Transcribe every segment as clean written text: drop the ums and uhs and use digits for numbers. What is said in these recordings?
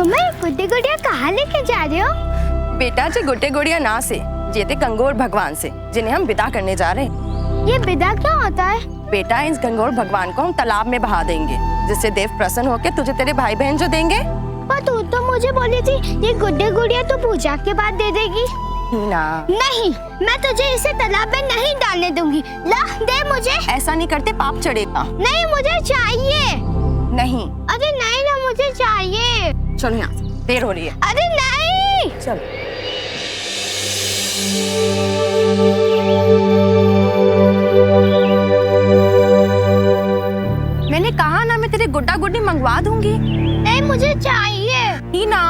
मम्मा ये गुड्डे गुड़िया कहाँ लेके जा रहे हो? बेटा जी गुड्डे गुड़िया ना से जेते गंगोर भगवान से, जिन्हें हम विदा करने जा रहे हैं। ये विदा क्या होता है? बेटा इस गंगोर भगवान को हम तालाब में बहा देंगे, जिससे देव प्रसन्न होकर तुझे तेरे भाई बहन जो देंगे। पर तू तो मुझे बोली थी ये गुड्डे गुड़िया तो पूजा के बाद दे देगी। ना नहीं, मैं तुझे इसे तालाब में नहीं डालने दूंगी। ला दे मुझे। ऐसा नहीं करते, पाप चढ़ेगा। नहीं मुझे चाहिए। नहीं। अरे नहीं ना, मुझे चाहिए। चलो यहाँ से, देर हो रही है। अरे नहीं। चलो। मैंने कहा ना मैं तेरे गुड्डा गुड्डी मंगवा दूंगी। नहीं मुझे चाहिए ही ना।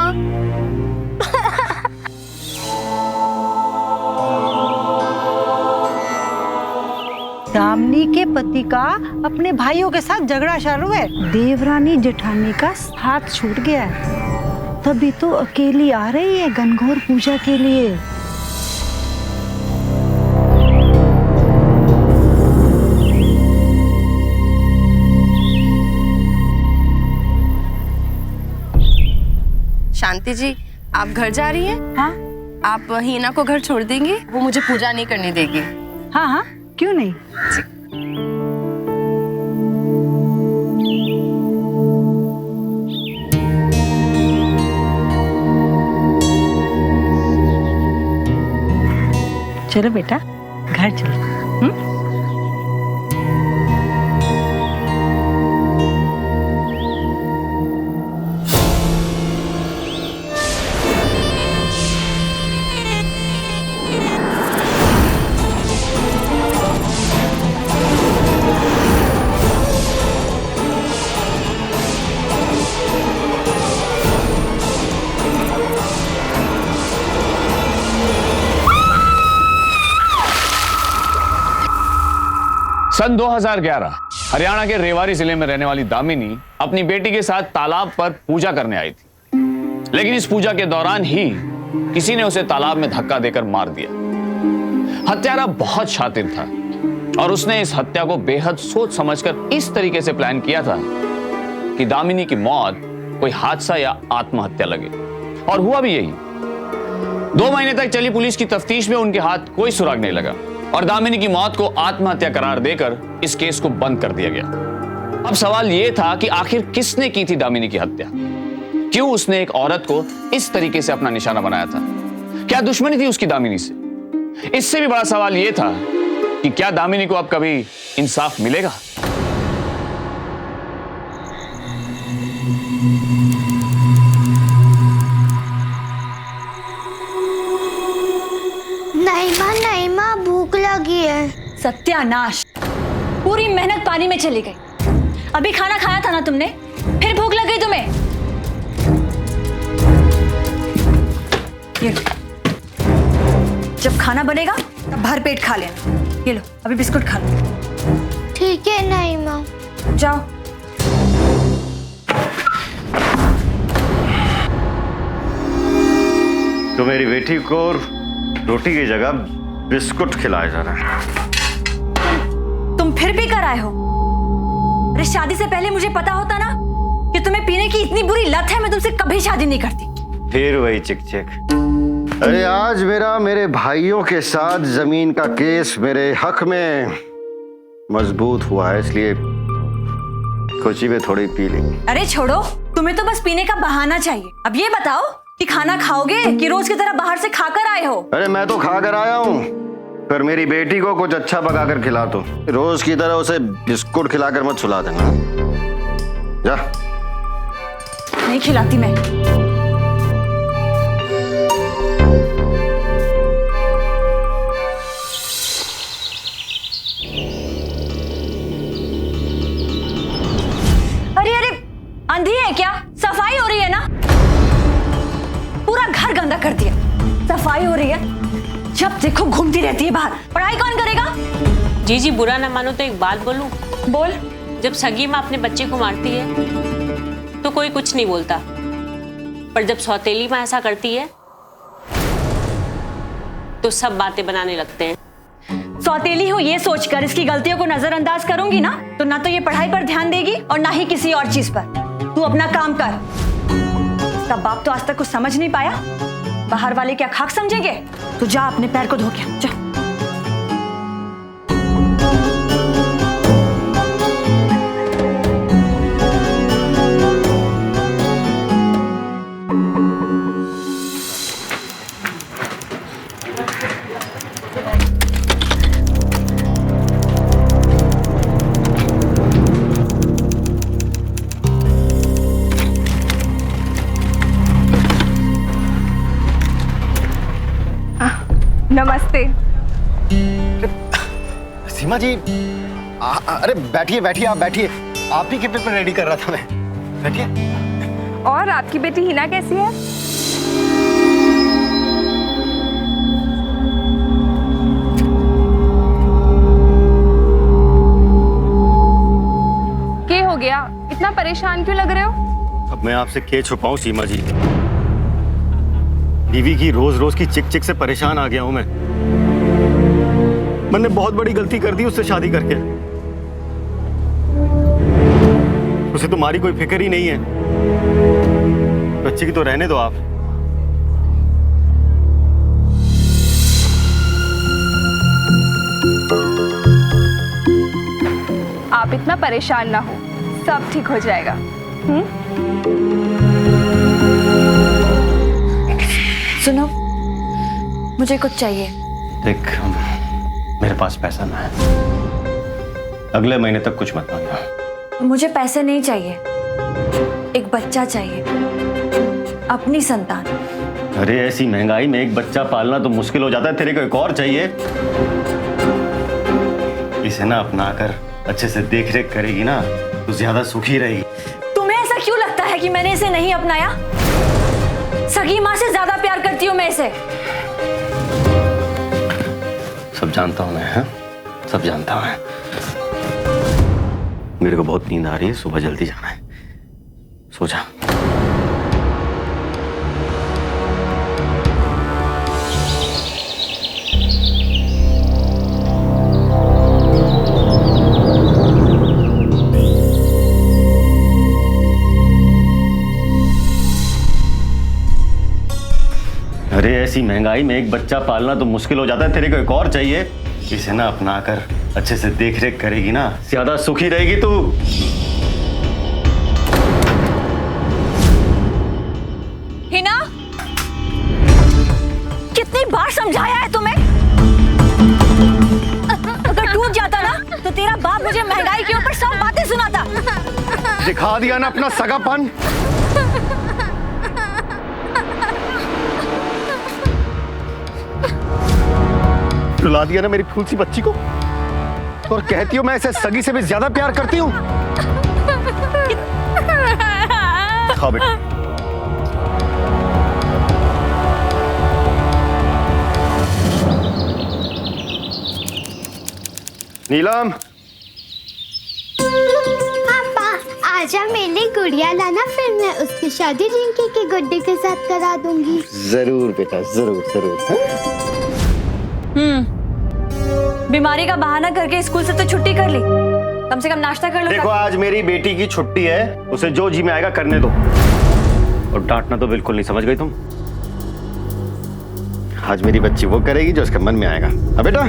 दामिनी के पति का अपने भाइयों के साथ झगड़ा चालू है। देवरानी जेठानी का हाथ छूट गया है, तभी तो अकेली आ रही है गणगौर पूजा के लिए। शांति जी, आप घर जा रही हैं? हाँ आप हीना को घर छोड़ देंगी? वो मुझे पूजा नहीं करने देगी। हाँ हाँ, क्यों नहीं। चलो बेटा घर चलो। सन 2011 हरियाणा के रेवाड़ी जिले में रहने वाली दामिनी अपनी बेटी के साथ तालाब पर पूजा करने आई थी, लेकिन इस पूजा के दौरान ही किसी ने उसे तालाब में धक्का देकर मार दिया। हत्यारा बहुत शातिर था और उसने इस हत्या को बेहद सोच समझकर इस तरीके से प्लान किया था कि दामिनी की मौत कोई हादसा या आत्महत्या लगे, और हुआ भी यही। 2 महीने तक चली पुलिस की तफ्तीश में उनके हाथ कोई सुराग नहीं लगा और दामिनी की मौत को आत्महत्या करार देकर इस केस को बंद कर दिया गया। अब सवाल यह था कि आखिर किसने की थी दामिनी की हत्या? क्यों उसने एक औरत को इस तरीके से अपना निशाना बनाया था? क्या दुश्मनी थी उसकी दामिनी से? इससे भी बड़ा सवाल यह था कि क्या दामिनी को अब कभी इंसाफ मिलेगा? नहीं माँ भूख लगी है। सत्यानाश, पूरी मेहनत पानी में चली गई। अभी खाना खाया था ना तुमने, फिर भूख लग गई तुम्हें? ये लो, जब खाना बनेगा तब भर पेट खा लेना। ये लो अभी बिस्कुट खा लो। ठीक है नहीं माँ। जाओ। तो मेरी बेटी को रोटी की जगह बिस्कुट खिलाया जा रहा है। तुम फिर भी कर आए हो? अरे शादी से पहले मुझे पता होता ना कि तुम्हें पीने की इतनी बुरी लत है, मैं तुमसे कभी शादी नहीं करती। फिर वही चिक चिक। अरे आज मेरे भाइयों के साथ जमीन का केस मेरे हक में मजबूत हुआ है, इसलिए कोची में थोड़ी पी लेंगे। अरे छोड़ो, तुम्हें तो बस पीने का बहाना चाहिए। अब ये बताओ कि खाना खाओगे कि रोज की तरह बाहर से खाकर आए हो? अरे मैं तो खा कर आया हूँ, पर मेरी बेटी को कुछ अच्छा पकाकर खिला दो। रोज की तरह उसे बिस्कुट खिलाकर मत सुला देना। जा। नहीं खिलाती मैं। अरे अरे अंधी है क्या? सफाई हो रही है ना? पूरा घर गंदा कर दिया। सफाई हो रही है, जब देखो घूमती रहती है बाहर। पढ़ाई कौन करेगा? जी बुरा ना मानो तो एक बात बोलूं? बोल। जब सगी माँ अपने बच्चे को मारती है तो कोई कुछ नहीं बोलता, पर जब सौतेली माँ ऐसा करती है तो सब बातें बनाने लगते हैं। सौतेली हो ये सोचकर इसकी गलतियों को नजरअंदाज करूंगी ना तो ये पढ़ाई पर ध्यान देगी और ना ही किसी और चीज पर। तू अपना काम कर। इसका बाप तो आज तक कुछ समझ नहीं पाया। बाहर वाले क्या खाक समझेंगे? तो जा अपने पैर को धो के जा। नमस्ते। सीमा जी, अरे बैठिए बैठिए, आप बैठिए। आप ही के पेपर रेडी कर रहा था मैं। बैठिए। और आपकी बेटी हिना कैसी है? क्या हो गया? इतना परेशान क्यों लग रहे हो? अब मैं आपसे क्या छुपाऊं सीमा जी, बीवी की रोज रोज की चिक चिक से परेशान आ गया हूं मैं। मैंने बहुत बड़ी गलती कर दी उससे शादी करके। उसे तुम्हारी कोई फिक्र ही नहीं है। बच्चे की तो रहने दो आप। आप इतना परेशान ना हो, सब ठीक हो जाएगा। सुनो, मुझे कुछ चाहिए। देख, मेरे पास पैसा ना है। अगले महीने तक कुछ मत मांगना। मुझे पैसे नहीं चाहिए, एक बच्चा चाहिए, अपनी संतान। अरे ऐसी महंगाई में एक बच्चा पालना तो मुश्किल हो जाता है, तेरे को एक और चाहिए। इसे ना अपना कर अच्छे से देख रेख करेगी ना तो ज्यादा सुखी रहेगी। तुम्हें ऐसा क्यों लगता है कि मैंने इसे नहीं अपनाया? सगी माँ से ज्यादा प्यार करती हूँ मैं इसे। सब जानता हूँ मैं, हाँ? सब जानता हूँ मैं। मेरे को बहुत नींद आ रही है, सुबह जल्दी जाना है। सो जा। अरे ऐसी महंगाई में एक बच्चा पालना तो मुश्किल हो जाता है, तेरे को एक और चाहिए। इसे ना अपना कर अच्छे से देख रेख करेगी ना ज्यादा सुखी रहेगी तू। हिना, कितनी बार समझाया है तुम्हें? अगर टूट जाता ना तो तेरा बाप मुझे महंगाई के ऊपर सब बातें सुनाता। दिखा दिया ना अपना सगापन। रुला दिया ना मेरी फूल सी बच्ची को, और कहती हो मैं इसे सगी से भी ज्यादा प्यार करती हूँ। खाओ बेटा। नीलम, पापा आजा मेरी गुड़िया लाना, फिर मैं उसकी शादी रिंकी के गुड्डे के साथ करा दूंगी। जरूर बेटा, जरूर जरूर। बीमारी का बहाना करके स्कूल से तो छुट्टी कर ली, कम से कम नाश्ता कर लो। देखो आज मेरी बेटी की छुट्टी है, उसे जो जी में आएगा करने दो, और डांटना तो बिल्कुल नहीं, समझ गई तुम? आज मेरी बच्ची वो करेगी जो उसके मन में आएगा। अब बेटा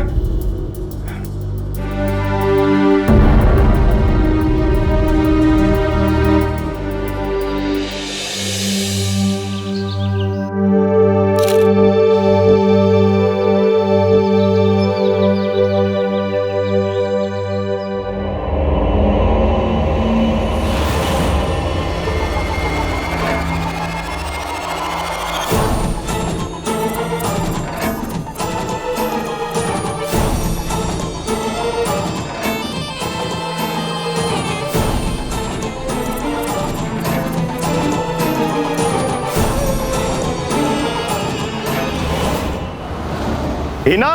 हिना,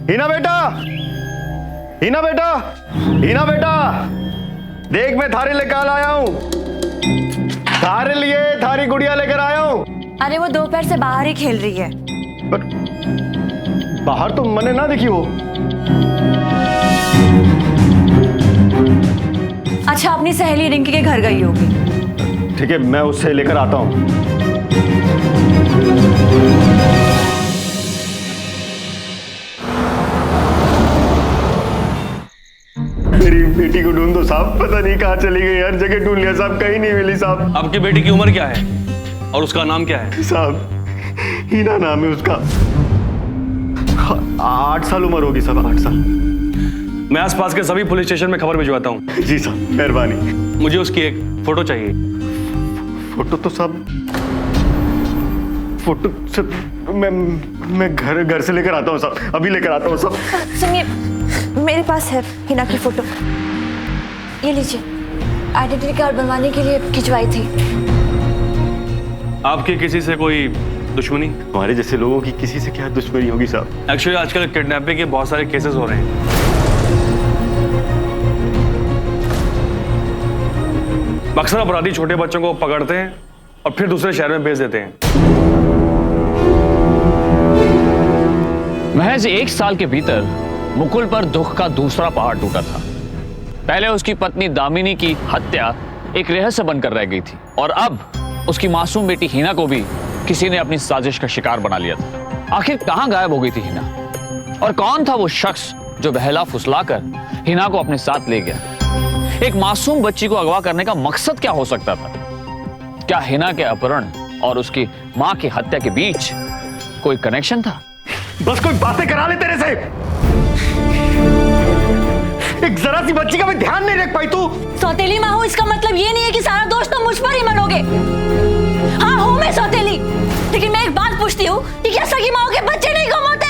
हिना बेटा, हिना बेटा, हिना बेटा, देख मैं थारे लेकर आया हूँ, थारे लिए थारी गुड़िया लेकर आया हूँ। अरे वो दोपहर से बाहर ही खेल रही है। पर बाहर तो मैंने ना देखी हो। अच्छा, अपनी सहेली रिंकी के घर गई होगी। ठीक है, मैं उससे लेकर आता हूँ। मेरी बेटी को ढूंढो साहब, पता नहीं कहाँ चली गई, हर जगह ढूंढ लिया साहब, कहीं नहीं मिली साहब। आपकी बेटी की उम्र क्या है और उसका नाम क्या है? साहब हीना नाम है उसका। 8 साल उम्र होगी साहब, 8 साल। मैं आसपास के सभी पुलिस स्टेशन में खबर भिजवाता हूँ। जी साहब, मेहरबानी। मुझे उसकी एक फोटो चाहिए। फोटो तो साहब, फोटो से मैं घर से लेकर आता हूँ साहब, अभी लेकर आता हूँ साहब। सुनिए, मेरे पास है हिना की फोटो, ये लीजिए। आइडेंटिटी कार्ड बनवाने के लिए खिंचवाई थी। आपकी किसी से कोई दुश्मनी? हमारे जैसे लोगों की किसी से क्या दुश्मनी होगी साहब? एक्चुअली आजकल किडनैपिंग के बहुत सारे केसेस हो रहे हैं। अक्सर अपराधी छोटे बच्चों को पकड़ते हैं और फिर दूसरे शहर में भेज देते हैं। महज 1 साल के भीतर मुकुल पर दुख का दूसरा पहाड़ टूटा था। पहले उसकी पत्नी दामिनी की हत्या एक रहस्य बनकर रह गई थी और अब उसकी मासूम बेटी हिना को भी किसी ने अपनी साजिश का शिकार बना लिया था। आखिर कहां गायब हो गई थी हिना, और कौन था वो शख्स जो बहला फुसलाकर हिना को अपने साथ ले गया? एक मासूम बच्ची को अगवा करने का मकसद क्या हो सकता था? क्या हिना के अपहरण और उसकी मां की हत्या के बीच कोई कनेक्शन था? बस कोई बातें करा ले तेरे से। एक जरा सी बच्ची का भी ध्यान नहीं रख पाई तू। सौतेली माँ हूँ, इसका मतलब ये नहीं है कि सारा दोष तुम मुझ पर ही मरोगे। हाँ हूँ मैं सौतेली, लेकिन मैं एक बात पूछती हूँ कि क्या सगी माँ के बच्चे नहीं गुम होते?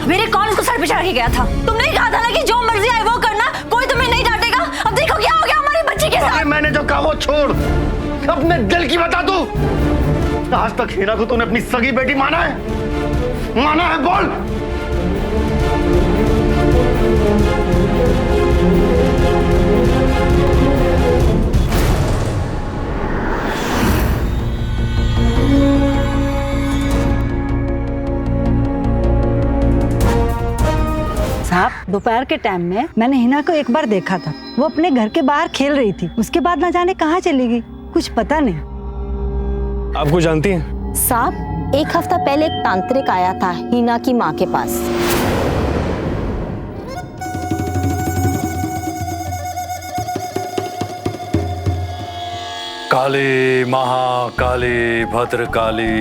मेरे कौन उसको सर पे चढ़ा के गया था? तुमने कहा था ना कि जो मर्जी आए वो करना, कोई तुम्हें नहीं डांटेगा। अब देखो क्या हो गया हमारी बच्ची के साथ। मैंने जो कहा वो छोड़, अपने दिल की बता तू। आज तक हिना को तूने अपनी सगी बेटी माना है? माना है? बोल। साहब, दोपहर के टाइम में मैंने हिना को एक बार देखा था। वो अपने घर के बाहर खेल रही थी, उसके बाद ना जाने कहाँ चली गई, कुछ पता नहीं। आपको जानती हैं? साहब, 1 हफ्ता पहले एक तांत्रिक आया था हिना की माँ के पास। काली महाकाली भद्रकाली,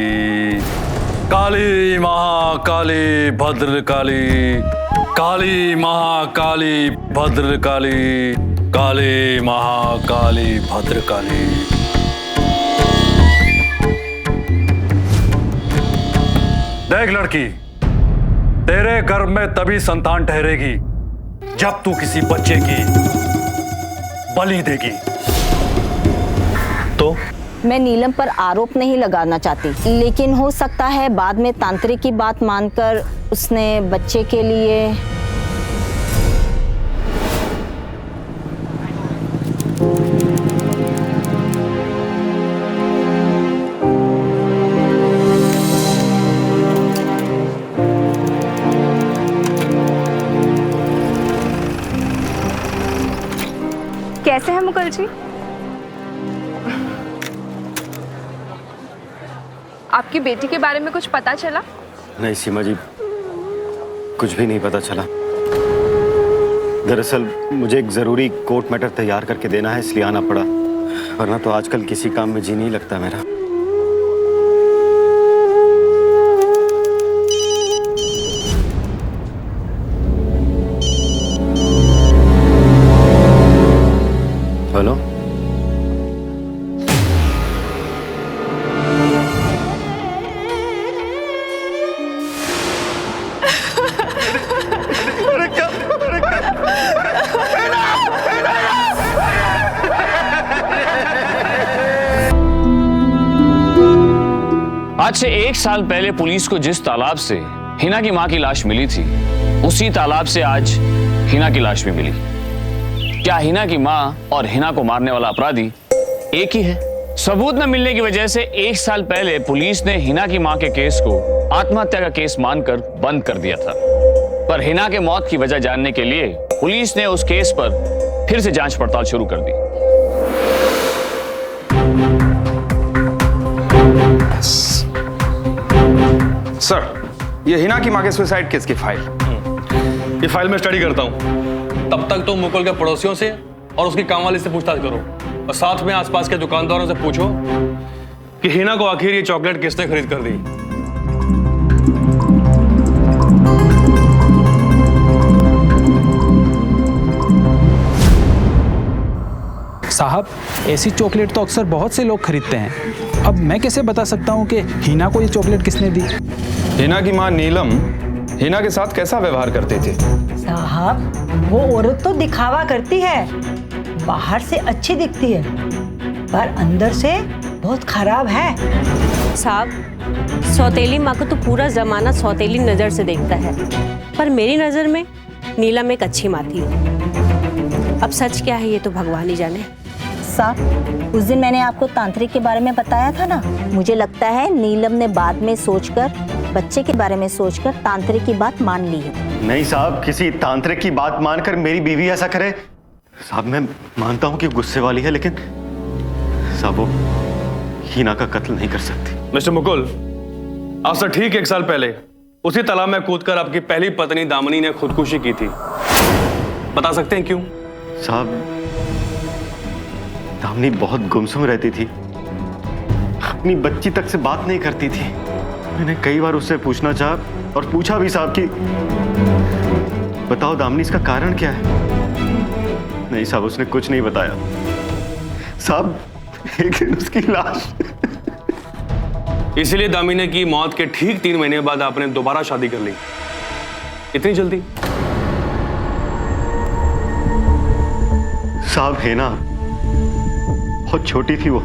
काली महाकाली भद्रकाली, काली महाकाली भद्रकाली, काली महाकाली भद्रकाली। देख लड़की, तेरे गर्भ में तभी संतान ठहरेगी जब तू किसी बच्चे की बलि देगी। तो मैं नीलम पर आरोप नहीं लगाना चाहती, लेकिन हो सकता है बाद में तांत्रिक की बात मानकर उसने बच्चे के लिए कैसे हैं मुकुल जी? आपकी बेटी के बारे में कुछ पता चला? नहीं सीमा जी, कुछ भी नहीं पता चला। दरअसल मुझे एक जरूरी कोर्ट मैटर तैयार करके देना है, इसलिए आना पड़ा, वरना तो आजकल किसी काम में जी नहीं लगता मेरा। हेलो, आज से 1 साल पहले पुलिस को जिस तालाब से हिना की मां की लाश मिली थी, उसी तालाब से आज हिना की लाश भी मिली। क्या हिना की मां और हिना को मारने वाला अपराधी एक ही है? सबूत न मिलने की वजह से 1 साल पहले पुलिस ने हिना की मां के केस को आत्महत्या का केस मानकर बंद कर दिया था, पर हिना के मौत की वजह जानने के लिए पुलिस ने उस केस पर फिर से जांच पड़ताल शुरू कर दी। यस सर, ये हिना की मां के सुसाइड केस की फाइल। ये फाइल मैं स्टडी करता हूँ, तब तक तो मुकुल के पड़ोसियों से और उसकी कामवाली से पूछताछ करो, और साथ में आसपास के दुकानदारों से पूछो कि हिना को आखिर ये चॉकलेट किसने खरीद कर दी। साहब, ऐसी चॉकलेट तो अक्सर बहुत से लोग खरीदते हैं। अब मैं कैसे बता सकता हूँ कि हिना को ये चॉकलेट किसने दी? हिना की मां नीलम हिना के साथ कैसा व्यवहार करते थे? साहब, वो औरत तो दिखावा करती है, बाहर से अच्छी दिखती है पर अंदर से बहुत खराब है। साहब, सौतेली माँ को तो पूरा जमाना सौतेली नजर से देखता है, पर मेरी नजर में नीलम एक अच्छी माँ थी। अब सच क्या है ये तो भगवान ही जाने। साहब, उस दिन मैंने आपको तांत्रिक के बारे में बताया था ना, मुझे लगता है नीलम ने बाद में सोचकर, बच्चे के बारे में सोचकर तांत्रिक की बात मान ली है। नहीं साहब, किसी तांत्रिक की बात मानकर मेरी बीवी ऐसा करे? साहब, मैं मानता हूँ कि गुस्से वाली है, लेकिन साहब वो हिना का कत्ल नहीं कर सकती। मिस्टर मुकुल, आज से ठीक 1 साल पहले उसी तालाब में कूदकर आपकी पहली पत्नी दामिनी ने खुदकुशी की थी। बता सकते हैं क्यों? साहब, दामिनी बहुत गुमसुम रहती थी, अपनी बच्ची तक से बात नहीं करती थी। मैंने कई बार उससे पूछना चाहा और पूछा भी साहब कि बताओ दामिनी, इसका कारण क्या है? नहीं साहब, उसने कुछ नहीं बताया। साहब, एक दिन उसकी लाश। इसीलिए दामिनी की मौत के ठीक 3 महीने बाद आपने दोबारा शादी कर ली। इतनी जल्दी? साहब, है ना, बहुत छोटी थी वो।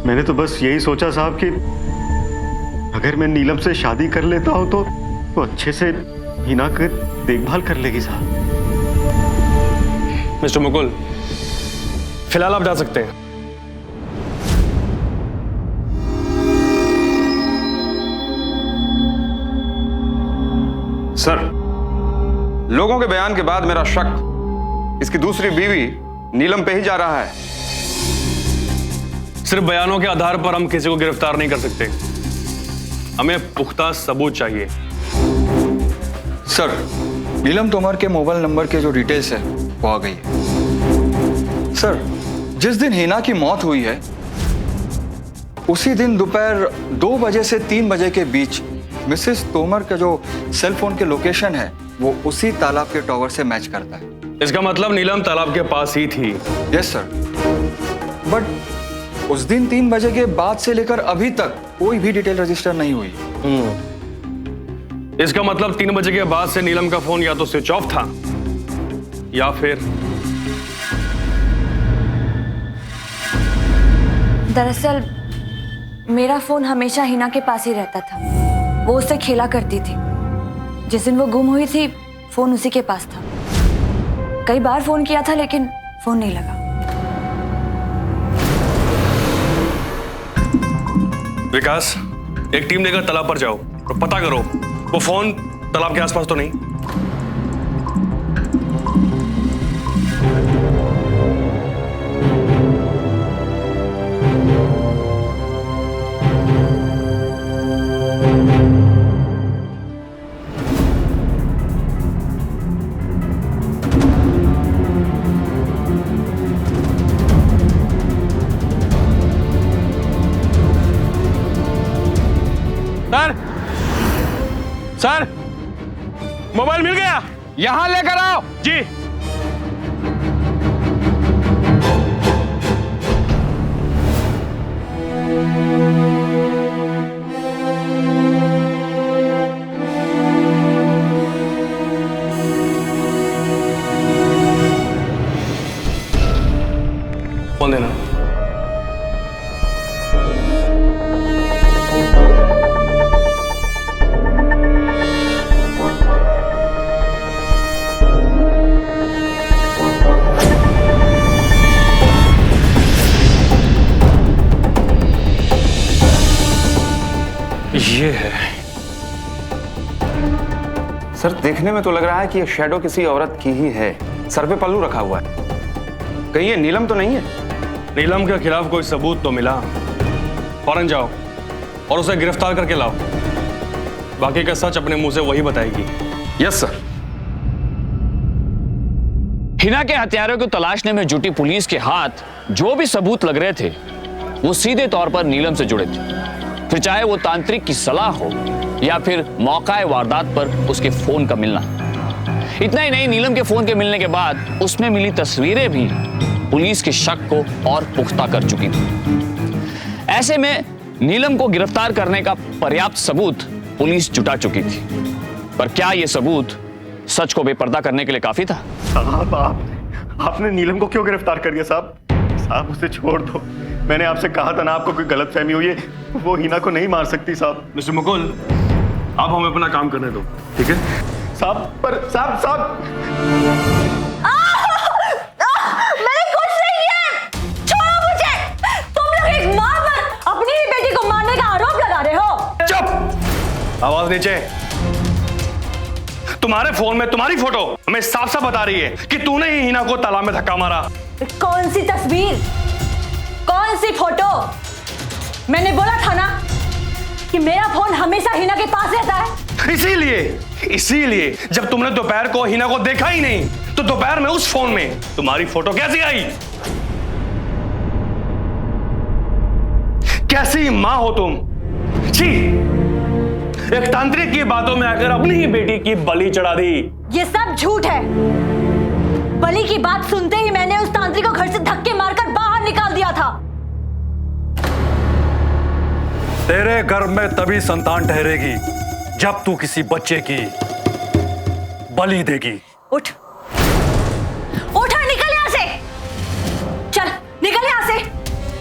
मैंने तो बस यही सोचा साहब कि अगर मैं नीलम से शादी कर लेता हूं तो वो अच्छे से हिना की देखभाल कर लेगी साहब। मिस्टर मुकुल, फिलहाल आप जा सकते हैं। सर, लोगों के बयान के बाद मेरा शक इसकी दूसरी बीवी नीलम पे ही जा रहा है। सिर्फ बयानों के आधार पर हम किसी को गिरफ्तार नहीं कर सकते, हमें पुख्ता सबूत चाहिए। सर, नीलम तोमर के मोबाइल नंबर के जो डिटेल्स है वो आ गई है। सर, जिस दिन हिना की मौत हुई है उसी दिन दोपहर 2 बजे से 3 बजे के बीच मिसेस तोमर का जो सेल फोन के लोकेशन है वो उसी तालाब के टॉवर से मैच करता है। इसका मतलब नीलम तालाब के पास ही थी। यस सर, बट उस दिन 3 बजे के बाद से लेकर अभी तक कोई भी डिटेल रजिस्टर नहीं हुई। इसका मतलब 3 बजे के बाद से नीलम का फोन या तो स्विच ऑफ था या फिर। दरअसल मेरा फोन हमेशा हिना के पास ही रहता था, वो उससे खेला करती थी। जिस दिन वो गुम हुई थी फोन उसी के पास था। कई बार फोन किया था लेकिन फोन नहीं लगा। विकास, एक टीम लेकर तालाब पर जाओ और पता करो वो फोन तालाब के आसपास तो नहीं। सर, सर, मोबाइल मिल गया, यहां लेकर आओ। जी। फोन देना। ये है। सर, देखने में तो लग रहा है कि ये शैडो किसी औरत की ही है। सर पे पल्लू रखा हुआ है। कहीं ये नीलम तो नहीं है? नीलम के खिलाफ कोई सबूत तो मिला, फौरन जाओ और उसे गिरफ्तार करके लाओ। बाकी का सच अपने मुंह से वही बताएगी। Yes sir. हिना के हत्यारों को तलाशने में जुटी पुलिस के हाथ जो भी सबूत लग रहे थे वो सीधे तौर पर नीलम से जुड़े थे, फिर चाहे वो तांत्रिक की सलाह हो या फिर मौका वारदात पर उसके फोन का मिलना। इतना ही नहीं, नीलम के फोन के मिलने के बाद उसमें मिली तस्वीरें भी पुलिस के शक को और पुख्ता कर चुकी थी। ऐसे में नीलम को गिरफ्तार करने का पर्याप्त सबूत पुलिस जुटा चुकी थी, पर क्या यह सबूत सच को बेपर्दा करने के लिए काफी था? साहब आपने नीलम को क्यों गिरफ्तार कर दिया साहब? साहब उसे छोड़ दो, मैंने आपसे कहा था ना आपको कोई गलतफहमी हुई है, वो हिना को नहीं मार सकती साहब। मिस्टर मुकुल, आप हमें अपना काम करने दो, ठीक है? साहब पर साहब मैंने कुछ नहीं किया, छोड़ो मुझे। तुम लोग एक माँ पर अपनी ही बेटी को मारने का आरोप लगा रहे हो। चुप! आवाज नीचे। तुम्हारे फोन में तुम्हारी फोटो हमें साफ साफ बता रही है कि तूने ही हिना को तालाब में धक्का मारा। कौन सी तस्वीर, कौन सी फोटो? मैंने बोला था ना कि मेरा फोन हमेशा हिना के पास रहता है। इसीलिए जब तुमने दोपहर को हिना को देखा ही नहीं तो दोपहर में उस फोन में तुम्हारी फोटो कैसी आई? कैसी मां हो तुम? छी! एक तांत्रिक की बातों में आकर अपनी ही बेटी की बलि चढ़ा दी। ये सब झूठ है। बलि की बात सुनते ही मैंने उस तांत्रिक को घर से धक्के मारकर बाहर निकाल दिया था। तेरे गर्भ में तभी संतान ठहरेगी जब तू किसी बच्चे की बलि देगी। उठ और निकल यहां से। चल निकल यहां से।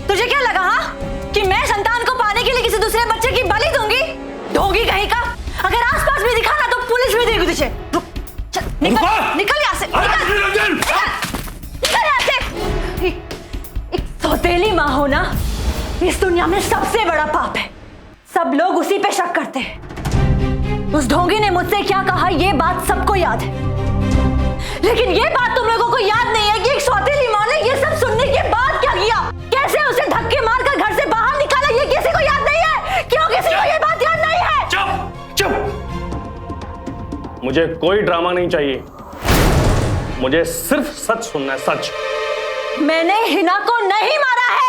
तुझे क्या लगा कि मैं संतान को पाने के लिए किसी दूसरे बच्चे की बलि दूंगी? ढोंगी कहीं का। अगर आसपास भी दिखा ना तो पुलिस भी देगी तुझे। रुक, चल निकल यहां से। निकल यहां से। एक सौतेली मां होना इस दुनिया में सबसे बड़ा पाप है। सब लोग उसी पे शक करते हैं। उस ढोंगी ने मुझसे क्या कहा ये बात सबको याद है, लेकिन ये बात तुम लोगों को याद नहीं है कि एक सौतेली मां ने ये सब सुनने के बाद क्या किया, कैसे उसे धक्के मारकर घर से बाहर निकाला। ये किसी को याद नहीं है? क्यों किसी को ये बात याद नहीं है? चुप! मुझे कोई ड्रामा नहीं चाहिए, मुझे सिर्फ सच सुनना है, सच। मैंने हिना को नहीं मारा है।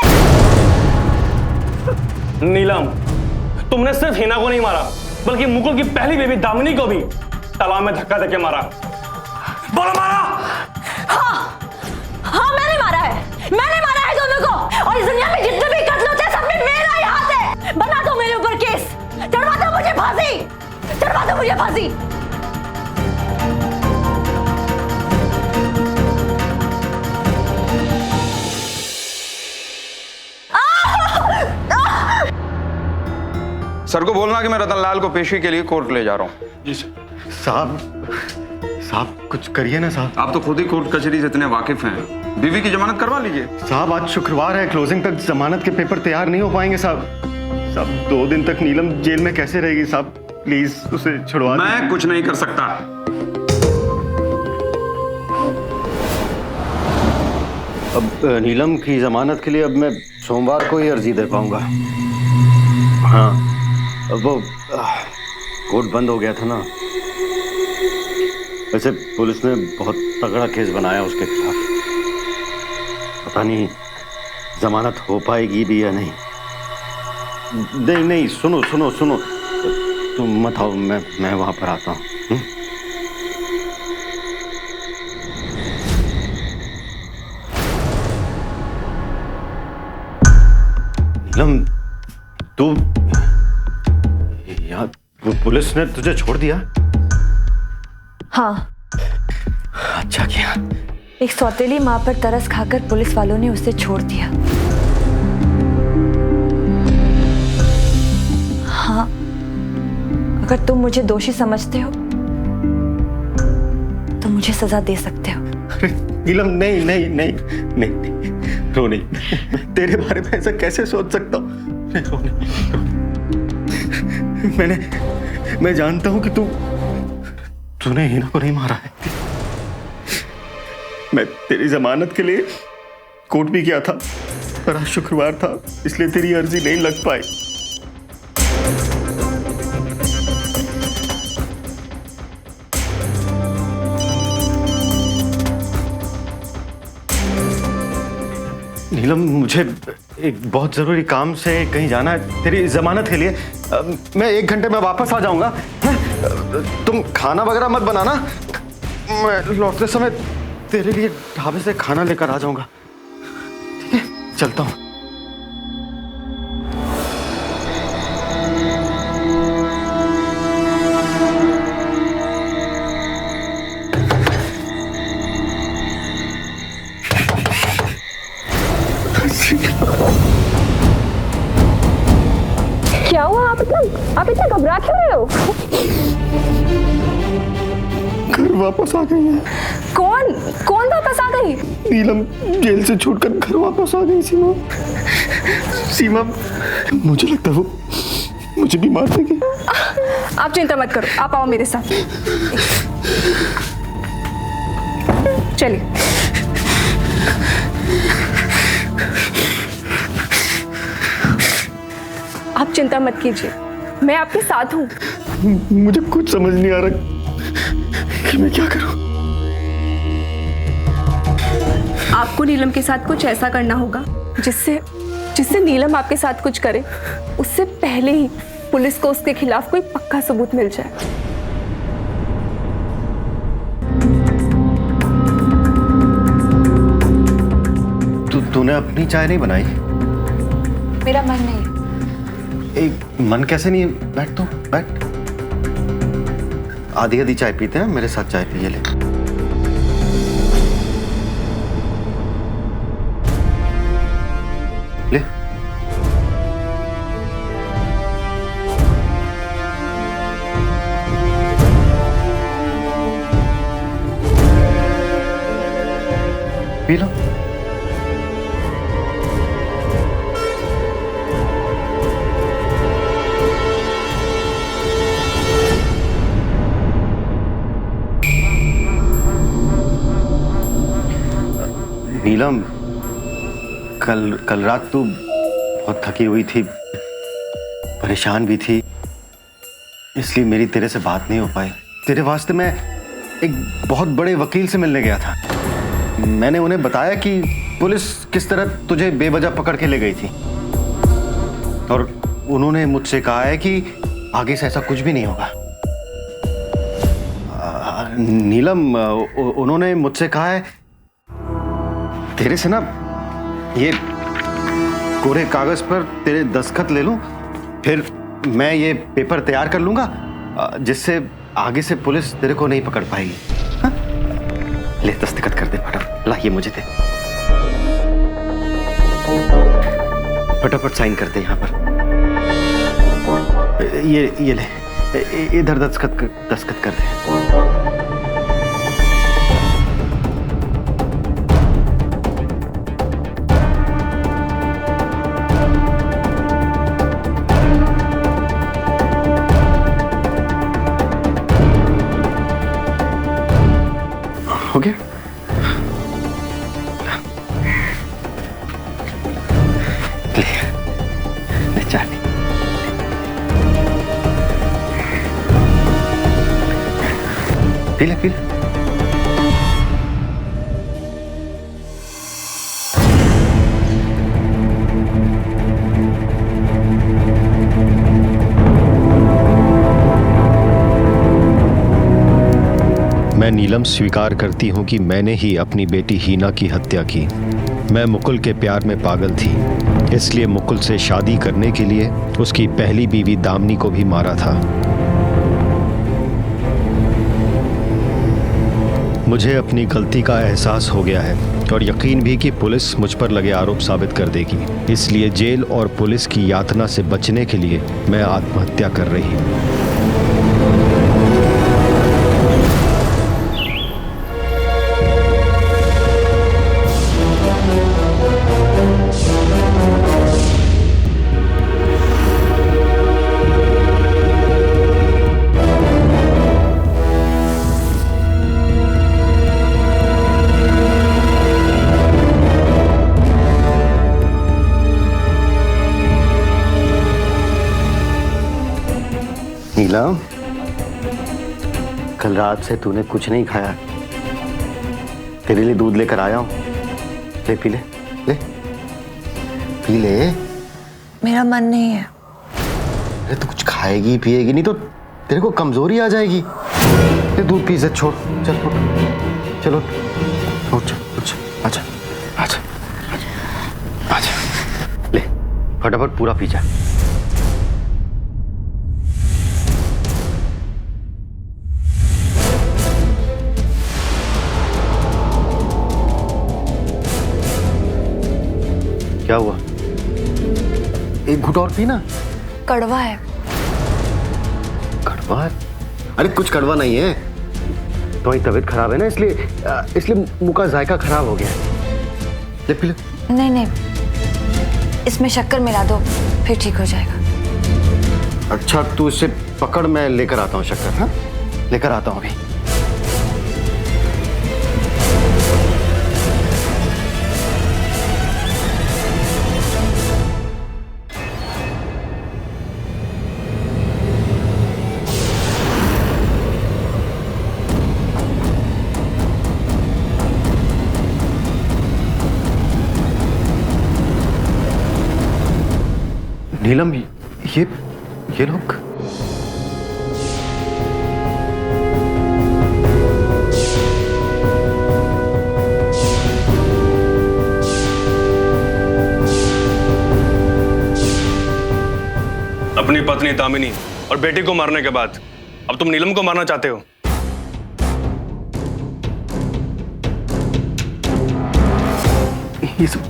नीलम, तुमने सिर्फ हिना को नहीं मारा बल्कि मुकुल की पहली बेबी दामिनी को भी तालाब में धक्का देके मारा। बोलो मारा? हाँ मैंने मारा है। मैंने मारा है दोनों को। और इस दुनिया में जितने भी कत्ल होते हैं सब में मेरा ही हाथ है। बना दो मेरे ऊपर केस, चढ़वा दो मुझे फांसी, चढ़वा दो मुझे फांसी। सर को बोलना कि मैं रतन लाल को पेशी के लिए कोर्ट ले जा रहा हूँ। जी साहब कुछ करिए ना साहब। आप तो खुद ही कोर्ट कचहरी से इतने वाकिफ हैं, बीवी की जमानत करवा लीजिए। साहब आज शुक्रवार है, क्लोजिंग तक जमानत के पेपर तैयार नहीं हो पाएंगे साहब। 2 दिन तक नीलम जेल में कैसे रहेगी साहब? प्लीज उसे छुड़वा दीजिए। मैं कुछ नहीं कर सकता। अब नीलम की जमानत के लिए अब मैं सोमवार को ही अर्जी दे पाऊंगा। हाँ अब वो कोर्ट बंद हो गया था ना। वैसे पुलिस ने बहुत तगड़ा केस बनाया उसके खिलाफ। पता नहीं जमानत हो पाएगी भी या नहीं। नहीं सुनो तुम मत आओ, मैं वहां पर आता हूँ। नीलम तू यार पुलिस ने तुझे छोड़ दिया? हाँ। अच्छा किया। एक सौतेली माँ पर तरस खाकर पुलिस वालों ने उसे छोड़ दिया। हाँ, अगर तुम मुझे दोषी समझते हो तो मुझे सजा दे सकते हो। नीलम नहीं रो नहीं। तेरे बारे में ऐसा कैसे सोच सकता हूँ? मैं जानता हूं कि तूने हिना को नहीं मारा है। मैं तेरी जमानत के लिए कोर्ट भी किया था, पर आज शुक्रवार था, इसलिए तेरी अर्जी नहीं लग पाई। नीलम, मुझे एक बहुत जरूरी काम से कहीं जाना है, तेरी जमानत के लिए। मैं 1 घंटे में वापस आ जाऊंगा। तुम खाना वगैरह मत बनाना, मैं लौटते समय तेरे लिए ढाबे से खाना लेकर आ जाऊंगा। ठीक है, चलता हूं। क्या हुआ? आप इतना घबरा क्यों रहे हो? घर वापस आ गई है। कौन वापस आ गई? नीलम जेल से छूटकर घर वापस आ गई। सीमा, मुझे लगता है वो मुझे भी मार देगी। आप चिंता मत करो, आप आओ मेरे साथ। चलिए। आप चिंता मत कीजिए, मैं आपके साथ हूँ। मुझे कुछ समझ नहीं आ रहा कि मैं क्या करूं। आपको नीलम के साथ कुछ ऐसा करना होगा जिससे नीलम आपके साथ कुछ करे उससे पहले ही पुलिस को उसके खिलाफ कोई पक्का सबूत मिल जाए। तूने अपनी चाय नहीं बनाई? मेरा मन नहीं। एक मन कैसे नहीं? बैठ तो बैठ। आधी आधी चाय पीते हैं, मेरे साथ चाय पिए। ले ले। P low. नीलम, कल रात तू बहुत थकी हुई थी, परेशान भी थी, इसलिए मेरी तेरे से बात नहीं हो पाई। तेरे वास्ते मैं एक बहुत बड़े वकील से मिलने गया था। मैंने उन्हें बताया कि पुलिस किस तरह तुझे बेवजह पकड़ के ले गई थी, और उन्होंने मुझसे कहा है कि आगे से ऐसा कुछ भी नहीं होगा। नीलम, उन्होंने मुझसे कहा है तेरे से ना ये कोरे कागज पर तेरे दस्तखत ले लूं, फिर मैं ये पेपर तैयार कर लूंगा जिससे आगे से पुलिस तेरे को नहीं पकड़ पाएगी। हाँ? ले दस्तखत कर दे फटाफट। ला ये मुझे दे, फटाफट साइन कर दे यहाँ पर। ये ले, इधर दस्तखत कर दे। हो गया? ले चाय पी ले, पी ले। मैं नीलम स्वीकार करती हूँ कि मैंने ही अपनी बेटी हीना की हत्या की। मैं मुकुल के प्यार में पागल थी, इसलिए मुकुल से शादी करने के लिए उसकी पहली बीवी दामिनी को भी मारा था। मुझे अपनी गलती का एहसास हो गया है और यकीन भी कि पुलिस मुझ पर लगे आरोप साबित कर देगी, इसलिए जेल और पुलिस की यातना से बचने के लिए मैं आत्महत्या कर रही हूँ। नीलम, कल रात से तूने कुछ नहीं खाया, तेरे लिए दूध लेकर आया हूं, ले पी ले, ले पी ले। मेरा मन नहीं है। अरे तू कुछ खाएगी पिएगी नहीं तो तेरे को कमजोरी आ जाएगी। ये दूध पी से छोड़, चल उठ, चलो उठ, उठ, आजा आजा आजा, ले फटाफट पूरा पी जा। क्या हुआ? एक घूंट और पी ना। कड़वा है। कड़वा है? अरे कुछ कड़वा नहीं है, तुम्हारी तबीयत खराब है ना, इसलिए मुंह का जायका खराब हो गया है। ले पी ले। नहीं नहीं, इसमें शक्कर मिला दो, फिर ठीक हो जाएगा। अच्छा तू इसे पकड़, मैं लेकर आता हूँ शक्कर। हाँ लेकर आता हूँ अभी। नीलम, ये लोग अपनी पत्नी दामिनी और बेटी को मारने के बाद अब तुम नीलम को मारना चाहते हो? ये सब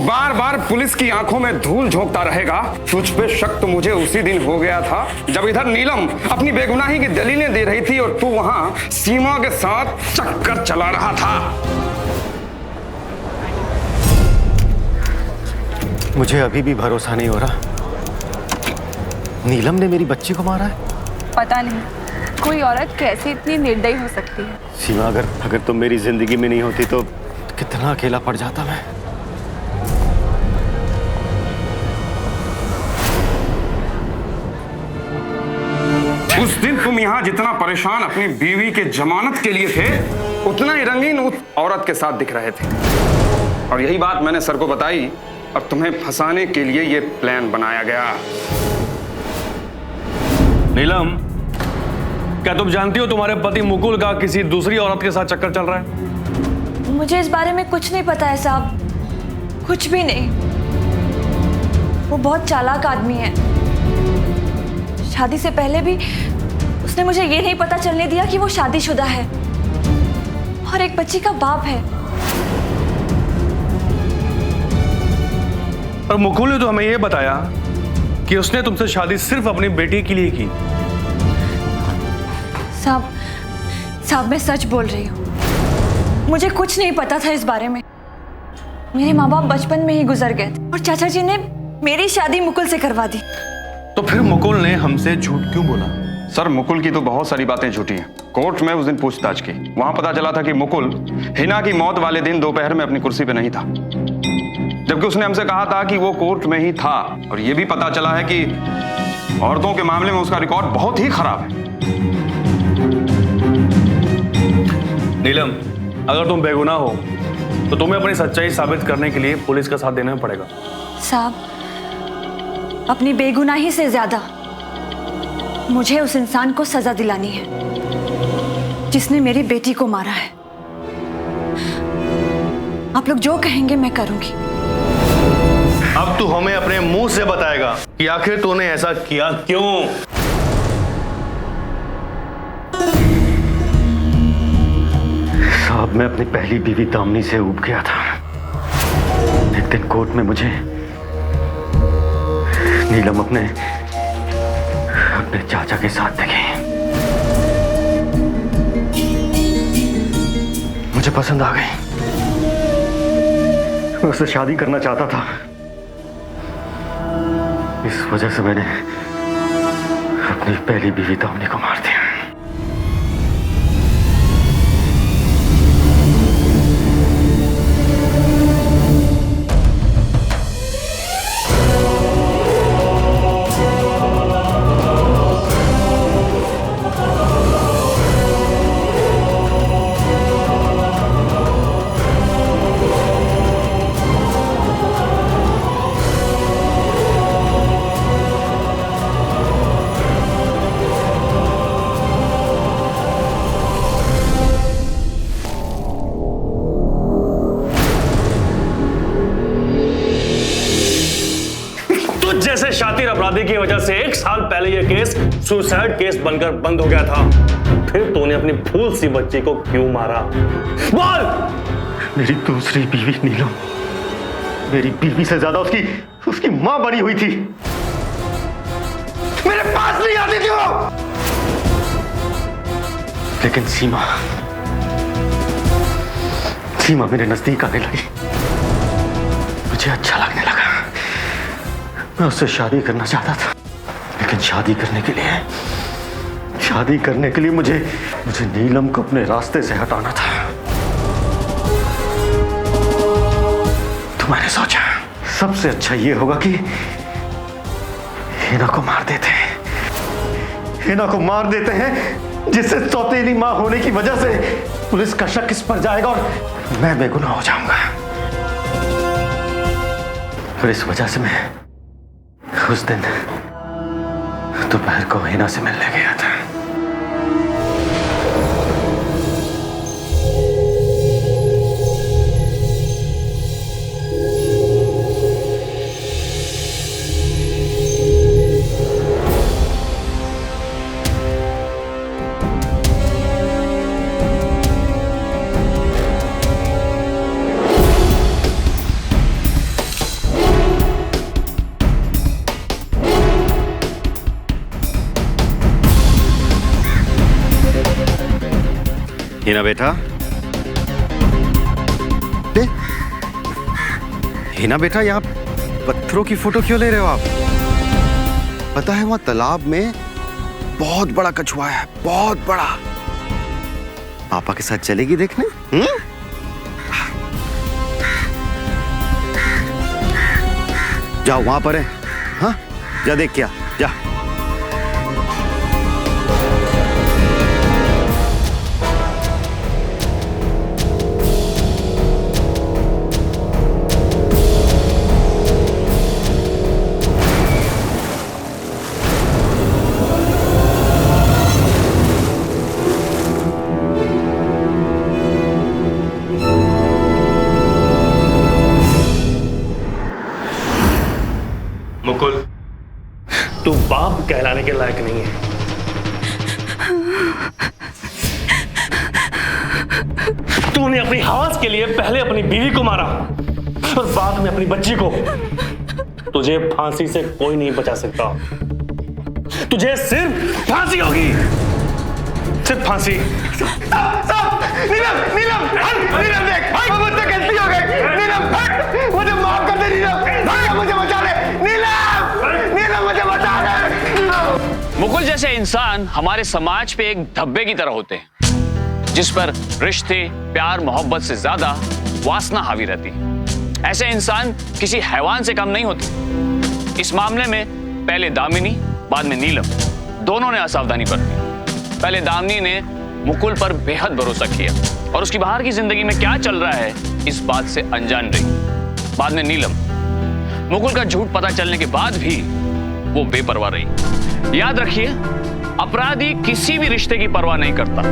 बार बार पुलिस की आंखों में धूल झोंकता रहेगा। तुझ पे शक तो मुझे उसी दिन हो गया था जब इधर नीलम अपनी बेगुनाही की दलीलें दे रही थी और तू वहां सीमा के साथ चक्कर चला रहा था। मुझे अभी भी भरोसा नहीं हो रहा, नीलम ने मेरी बच्ची को मारा है। पता नहीं कोई औरत कैसे इतनी निर्दयी हो सकती है। सीमा, अगर तुम मेरी जिंदगी में नहीं होती तो कितना अकेला पड़ जाता मैं। उस दिन तुम यहाँ जितना परेशान अपनी बीवी के जमानत के लिए थे, उतना ही रंगीन उस औरत के साथ दिख रहे थे। और यही बात मैंने सर को बताई और तुम्हें फंसाने के लिए ये प्लान बनाया गया। नीलम, क्या तुम जानती हो तुम्हारे पति मुकुल का किसी दूसरी औरत के साथ चक्कर चल रहा है? मुझे इस बारे में कुछ नहीं पता है साहब, कुछ भी नहीं। वो बहुत चालाक आदमी है। शादी से पहले भी उसने मुझे ये नहीं पता चलने दिया कि वो शादीशुदा है और एक बच्ची का बाप है। और मुकुल ने तो हमें यह बताया कि उसने तुमसे शादी सिर्फ अपनी बेटी के लिए की। साहब मैं सच बोल रही हूँ, मुझे कुछ नहीं पता था इस बारे में। मेरे माँ बाप बचपन में ही गुजर गए थे और चाचा जी ने मेरी शादी मुकुल से करवा दी। तो फिर मुकुल ने हमसे झूठ क्यों बोला? सर मुकुल की तो बहुत सारी बातें झूठी हैं। कोर्ट में उस दिन पूछताछ की, वहां पता चला था कि मुकुल हिना की मौत वाले दिन दोपहर में अपनी कुर्सी पे नहीं था, जबकि उसने हमसे कहा था कि वो कोर्ट में ही था। और ये भी पता चला है कि औरतों के मामले में उसका रिकॉर्ड बहुत ही खराब है। नीलम, अगर तुम बेगुनाह हो तो तुम्हें अपनी सच्चाई साबित करने के लिए पुलिस का साथ देना पड़ेगा। साहब, अपनी बेगुनाही से ज्यादा मुझे उस इंसान को सजा दिलानी है जिसने मेरी बेटी को मारा है। आप लोग जो कहेंगे मैं करूंगी। अब तू हमें अपने मुंह से बताएगा कि आखिर तूने ऐसा किया क्यों? साहब, मैं अपनी पहली बीवी दामिनी से ऊब गया था। एक दिन कोर्ट में मुझे नीलम अपने चाचा के साथ दिखे। मुझे पसंद आ गई। मैं उससे शादी करना चाहता था। इस वजह से मैंने अपनी पहली बीवी दामिनी को मार दिया। जैसे शातिर अपराधी की वजह से 1 साल पहले यह केस सुसाइड केस बनकर बंद हो गया था, फिर तूने अपनी फूल सी बच्ची को क्यों मारा? बोल! मेरी दूसरी बीवी नीलम मेरी बीवी से ज्यादा उसकी मां बनी हुई थी। मेरे पास नहीं आती थी वो। लेकिन सीमा मेरे नजदीक आने लगी। मुझे अच्छा लगने लगा। मैं उससे शादी करना चाहता था, लेकिन शादी करने के लिए मुझे नीलम को अपने रास्ते से हटाना था। तो मैंने सोचा सबसे अच्छा ये होगा कि हिना को मार देते हैं, जिससे सौतेली मां होने की वजह से पुलिस का शक इस पर जाएगा और मैं बेगुनाह हो जाऊंगा। और इस वजह से मैं उस दिन दोपहर को हिना से मिलने गया था। हिना बेटा, यहाँ पत्थरों की फोटो क्यों ले रहे हो आप? पता है वहां तालाब में बहुत बड़ा कछुआ है, बहुत बड़ा। पापा के साथ चलेगी देखने? जाओ, वहां पर है। हाँ, जा देख क्या, जा। मुकुल, तू बाप कहलाने के लायक नहीं है। तूने अपनी हवस के लिए पहले अपनी बीवी को मारा और बाद में अपनी बच्ची को। तुझे फांसी से कोई नहीं बचा सकता। तुझे सिर्फ फांसी होगी, सिर्फ फांसी। नीलम, देख, मुझसे गलती हो गई। नीलम, मुझे माफ कर दे। नीलम, मुझे बचा ले। नीलम, मुझे बचा ले। मुकुल जैसे इंसान हमारे समाज पे एक धब्बे की तरह होते हैं, जिस पर रिश्ते, प्यार, मोहब्बत से ज्यादा वासना हावी रहती है। ऐसे इंसान किसी हैवान से कम नहीं होते। इस मामले में पहले दामिनी, बाद में नीलम, दोनों ने असावधानी बरती। पहले दामिनी ने मुकुल पर बेहद भरोसा किया और उसकी बाहर की जिंदगी में क्या चल रहा है इस बात से अनजान रही। बाद में नीलम, मुकुल का झूठ पता चलने के बाद भी वो बेपरवाह रही। याद रखिए, अपराधी किसी भी रिश्ते की परवाह नहीं करता,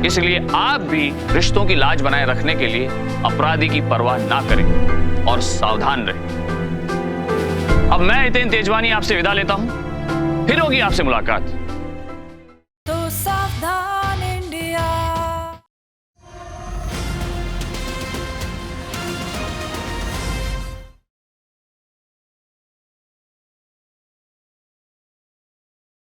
इसलिए आप भी रिश्तों की लाज बनाए रखने के लिए अपराधी की परवाह ना करें और सावधान रहें। अब मैं हितेन तेजवानी आपसे विदा लेता हूं, फिर होगी आपसे मुलाकात। तो सावधान।